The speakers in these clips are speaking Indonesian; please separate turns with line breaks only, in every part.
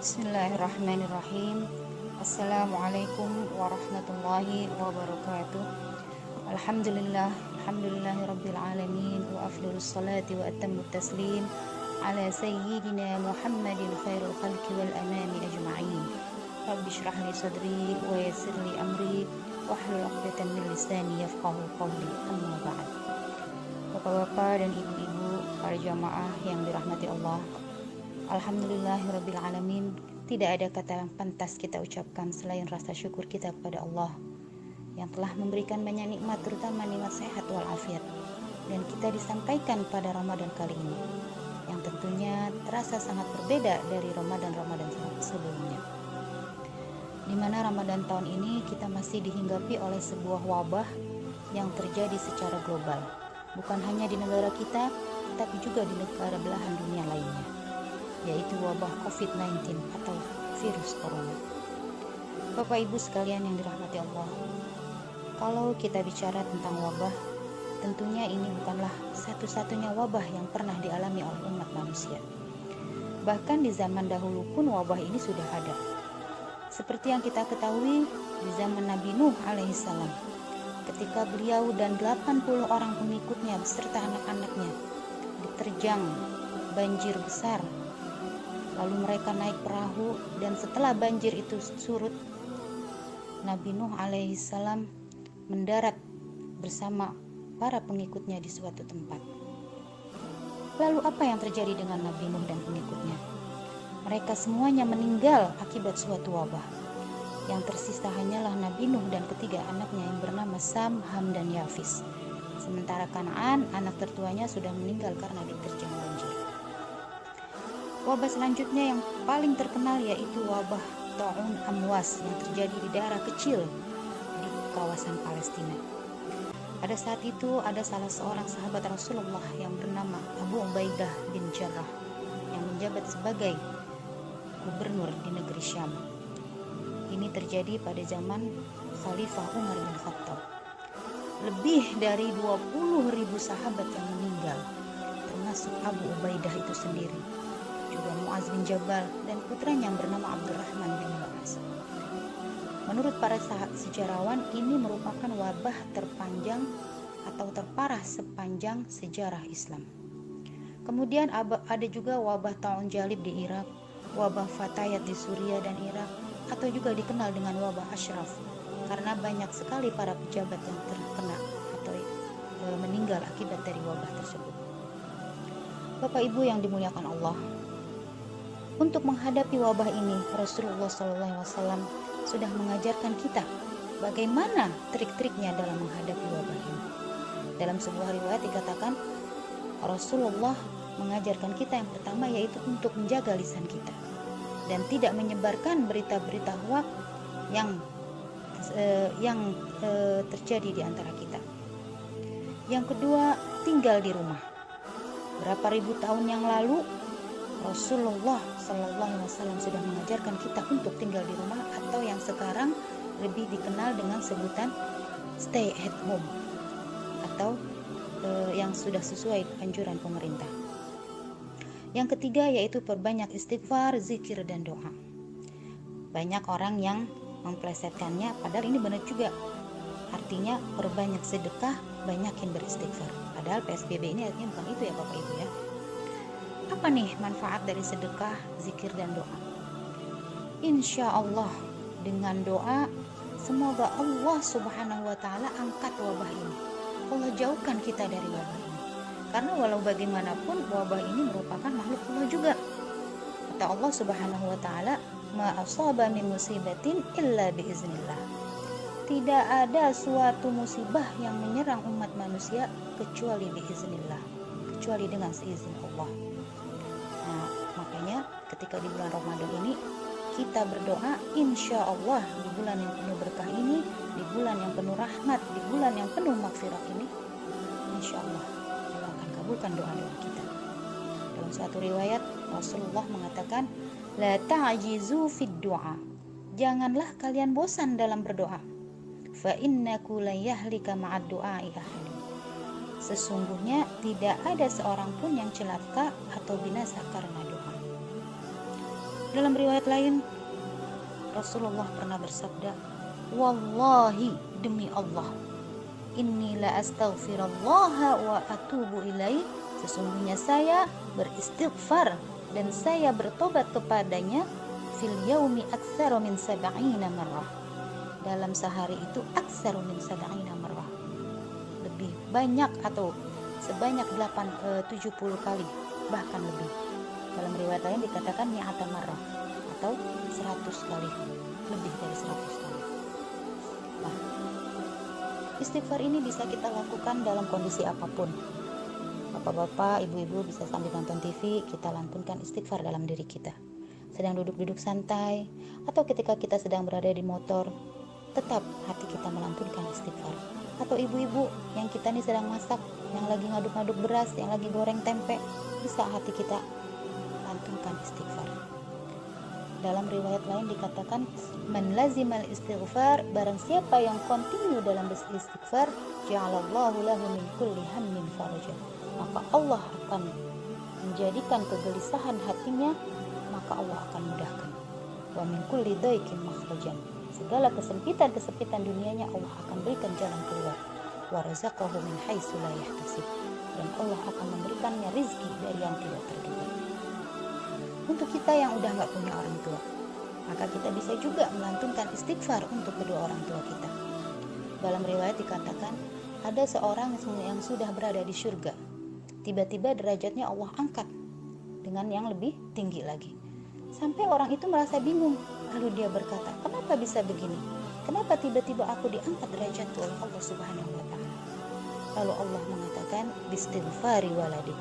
Bismillahirrahmanirrahim. Assalamualaikum warahmatullahi wabarakatuh. Alhamdulillahi rabbil alamin, wa afdhalus salati wa atammut taslim ala sayyidina Muhammadin khairul khalqi wal anami ajma'in. Rabbi shrah li sadri wa yassir li amri wahlul 'uqdatam min lisani yafqahu qawli. Amma ba'd. Bapak-bapak dan ibu-ibu, para jamaah yang dirahmati Allah, alhamdulillahirabbil alamin, tidak ada kata yang pantas kita ucapkan selain rasa syukur kita kepada Allah yang telah memberikan banyak nikmat, terutama nikmat sehat walafiat, dan kita disampaikan pada Ramadan kali ini yang tentunya terasa sangat berbeda dari Ramadan-Ramadan sebelumnya, di mana Ramadan tahun ini kita masih dihinggapi oleh sebuah wabah yang terjadi secara global, bukan hanya di negara kita tapi juga di negara belahan dunia lainnya, yaitu wabah COVID-19 atau virus corona. Bapak Ibu sekalian yang dirahmati Allah, kalau kita bicara tentang wabah, tentunya ini bukanlah satu-satunya wabah yang pernah dialami oleh umat manusia. Bahkan di zaman dahulu pun wabah ini sudah ada. Seperti yang kita ketahui di zaman Nabi Nuh alaihissalam, ketika beliau dan 80 orang pengikutnya beserta anak-anaknya diterjang banjir besar. Lalu mereka naik perahu, dan setelah banjir itu surut, Nabi Nuh alaihissalam mendarat bersama para pengikutnya di suatu tempat. Lalu apa yang terjadi dengan Nabi Nuh dan pengikutnya? Mereka semuanya meninggal akibat suatu wabah. Yang tersisa hanyalah Nabi Nuh dan ketiga anaknya yang bernama Sam, Ham, dan Yafis. Sementara Kanaan, anak tertuanya, sudah meninggal karena diterjang banjir. Wabah selanjutnya yang paling terkenal yaitu wabah Ta'un Amwas yang terjadi di daerah kecil di kawasan Palestina. Pada saat itu ada salah seorang sahabat Rasulullah yang bernama Abu Ubaidah bin Jarrah yang menjabat sebagai gubernur di negeri Syam. Ini terjadi pada zaman Khalifah Umar bin Khattab. Lebih dari 20.000 sahabat yang meninggal, termasuk Abu Ubaidah itu sendiri, juga Muaz bin Jabal dan putranya yang bernama Abdurrahman bin Muaz. Menurut para sejarawan, ini merupakan wabah terpanjang atau terparah sepanjang sejarah Islam. Kemudian ada juga wabah Ta'un Jalib di Irak, wabah Fatayat di Suriah dan Irak, atau juga dikenal dengan wabah Ashraf, karena banyak sekali para pejabat yang terkena atau meninggal akibat dari wabah tersebut. Bapak Ibu yang dimuliakan Allah, untuk menghadapi wabah ini, Rasulullah SAW sudah mengajarkan kita bagaimana trik-triknya dalam menghadapi wabah ini. Dalam sebuah riwayat dikatakan, Rasulullah mengajarkan kita yang pertama yaitu untuk menjaga lisan kita dan tidak menyebarkan berita-berita hoaks yang terjadi di antara kita. Yang kedua, tinggal di rumah. Berapa ribu tahun yang lalu Rasulullah SAW sudah mengajarkan kita untuk tinggal di rumah, atau yang sekarang lebih dikenal dengan sebutan stay at home, atau yang sudah sesuai anjuran pemerintah. Yang ketiga yaitu perbanyak istighfar, zikir, dan doa. Banyak orang yang memplesetkannya, padahal ini benar juga. Artinya perbanyak sedekah, banyakin beristighfar. Padahal PSBB ini artinya bukan itu ya Bapak Ibu ya. Apa nih manfaat dari sedekah, zikir, dan doa? Insya Allah dengan doa, semoga Allah Subhanahu wa Ta'ala angkat wabah ini. Allah jauhkan kita dari wabah ini. Karena walau bagaimanapun wabah ini merupakan makhluk Allah juga. Kata Allah Subhanahu wa Ta'ala, ma asaba min musibatin illa biiznillah. Tidak ada suatu musibah yang menyerang umat manusia kecuali biiznillah, kecuali dengan seizin Allah. Nah, makanya ketika di bulan Ramadan ini kita berdoa, insya Allah di bulan yang penuh berkah ini, di bulan yang penuh rahmat, di bulan yang penuh maghfirah ini, insya Allah Allah akan kabulkan doa-doa kita. Dalam suatu riwayat Rasulullah mengatakan, la ta'jizu fid du'a, janganlah kalian bosan dalam berdoa. Fa innaku la yahlika ma'ad du'ai ahadun, sesungguhnya tidak ada seorang pun yang celaka atau binasa karena doa. Dalam riwayat lain, Rasulullah pernah bersabda, "Wallahi, demi Allah, inni la astaghfirullah wa atubu ilaih." Sesungguhnya saya beristighfar dan saya bertobat kepadanya fil yaumi aktsaru min sab'ina marrah. Dalam sehari itu aktsaru min sab'ina marrah. Lebih banyak atau sebanyak 70 kali, bahkan lebih. Dalam riwayat lain dikatakan mi'ata marrah atau 100 kali, lebih dari 100 kali. Nah, istighfar ini bisa kita lakukan dalam kondisi apapun. Bapak-bapak, ibu-ibu bisa sambil nonton TV, kita lantunkan istighfar dalam diri kita. Sedang duduk-duduk santai, atau ketika kita sedang berada di motor, tetap hati kita melantunkan istighfar. Atau ibu-ibu yang kita nih sedang masak, yang lagi ngaduk-ngaduk beras, yang lagi goreng tempe, bisa hati kita lantunkan istighfar. Dalam riwayat lain dikatakan, man lazimal istighfar, barang siapa yang kontinu dalam beristighfar, ja'alallahu lahu min kulli hammin faraja, maka Allah akan menjadikan kegelisahan hatinya, maka Allah akan mudahkan. Wa min kulli dhaikin makhrajan, segala kesempitan dunianya Allah akan berikan jalan keluar. Wa razaqahu min haitsu la yahtasib, dan Allah akan memberikannya rizki dari yang tidak terduga. Untuk kita yang udah gak punya orang tua, maka kita bisa juga melantunkan istighfar untuk kedua orang tua kita. Dalam riwayat dikatakan, ada seorang yang sudah berada di surga, tiba-tiba derajatnya Allah angkat dengan yang lebih tinggi lagi, sampai orang itu merasa bingung. Lalu dia berkata, kenapa bisa begini? Kenapa tiba-tiba aku diangkat derajatku oleh Allah Subhanahu wa Ta'ala? Lalu Allah mengatakan, bistighfari waladik,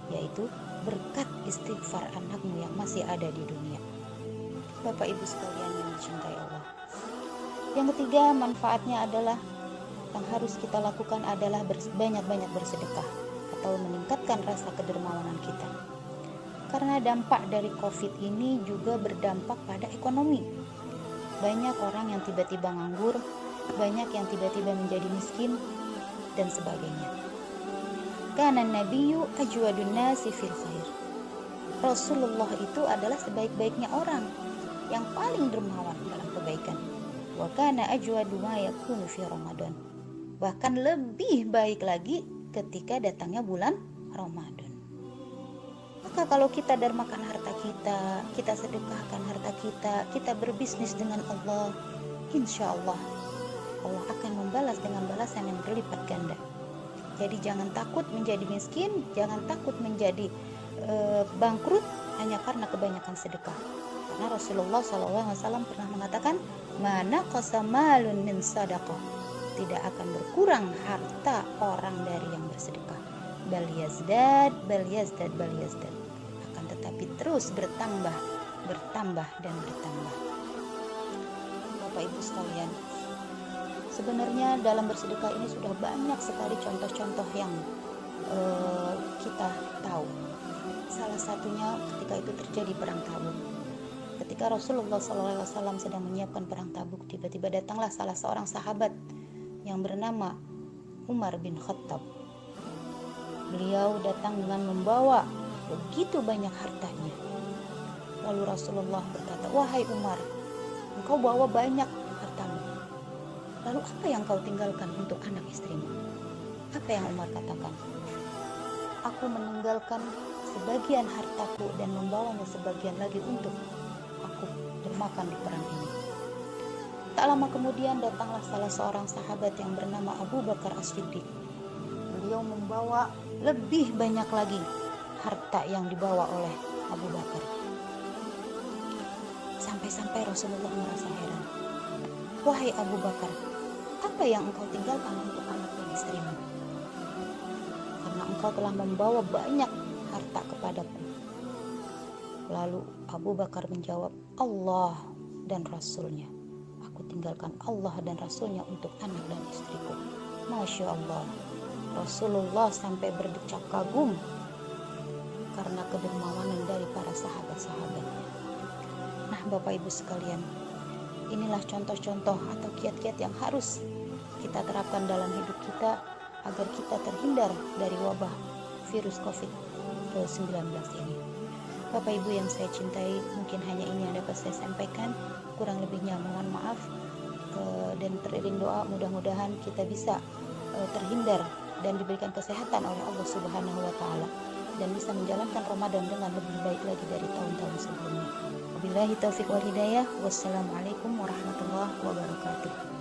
yaitu berkat istighfar anakmu yang masih ada di dunia. Bapak ibu sekalian yang dicintai Allah, yang ketiga manfaatnya adalah, yang harus kita lakukan adalah banyak-banyak bersedekah atau meningkatkan rasa kedermawanan kita. Karena dampak dari COVID ini juga berdampak pada ekonomi. Banyak orang yang tiba-tiba nganggur, banyak yang tiba-tiba menjadi miskin, dan sebagainya. Kana nabiyyu ajwadun nasi fil khair. Rasulullah itu adalah sebaik-baiknya orang, yang paling dermawan dalam kebaikan. Wa kana ajwadu ma yakunu fi Ramadan. Bahkan lebih baik lagi ketika datangnya bulan Ramadan. Maka kalau kita dermakan harta kita, kita sedekahkan harta kita, kita berbisnis dengan Allah, insya Allah Allah akan membalas dengan balasan yang berlipat ganda. Jadi jangan takut menjadi miskin, jangan takut menjadi bangkrut hanya karena kebanyakan sedekah. Karena Rasulullah SAW pernah mengatakan, mana qasamalun min sadaqah, tidak akan berkurang harta orang dari yang bersedekah. Bal yazdad, akan tetapi terus bertambah dan bertambah. Bapak ibu sekalian, sebenarnya dalam bersedekah ini sudah banyak sekali contoh-contoh yang kita tahu. Salah satunya ketika itu terjadi perang Tabuk. Ketika Rasulullah SAW sedang menyiapkan perang Tabuk, tiba-tiba datanglah salah seorang sahabat yang bernama Umar bin Khattab. Beliau datang dengan membawa begitu banyak hartanya. Lalu Rasulullah berkata, wahai Umar, engkau bawa banyak hartamu. Lalu apa yang kau tinggalkan untuk anak istrimu? Apa yang Umar katakan? Aku meninggalkan sebagian hartaku dan membawanya sebagian lagi untuk aku dermakan di perang ini. Tak lama kemudian datanglah salah seorang sahabat yang bernama Abu Bakar As-Siddiq. Beliau membawa lebih banyak lagi harta yang dibawa oleh Abu Bakar. Sampai-sampai Rasulullah merasa heran. Wahai Abu Bakar, apa yang engkau tinggalkan untuk anak dan istrimu? Karena engkau telah membawa banyak harta kepadaku. Lalu Abu Bakar menjawab, Allah dan Rasulnya. Aku tinggalkan Allah dan Rasulnya untuk anak dan istriku. Masya Allah, Rasulullah sampai berdecak kagum karena kedermawanan dari para sahabat-sahabatnya. Nah Bapak Ibu sekalian, inilah contoh-contoh atau kiat-kiat yang harus kita terapkan dalam hidup kita agar kita terhindar dari wabah virus COVID-19 ini. Bapak Ibu yang saya cintai, mungkin hanya ini yang dapat saya sampaikan. Kurang lebihnya mohon maaf. Dan teriring doa, mudah-mudahan kita bisa terhindar dan diberikan kesehatan oleh Allah Subhanahu wa Ta'ala, dan bisa menjalankan Ramadan dengan lebih baik lagi dari tahun-tahun sebelumnya. Wabillahi taufiq wal hidayah. Wassalamualaikum warahmatullahi wabarakatuh.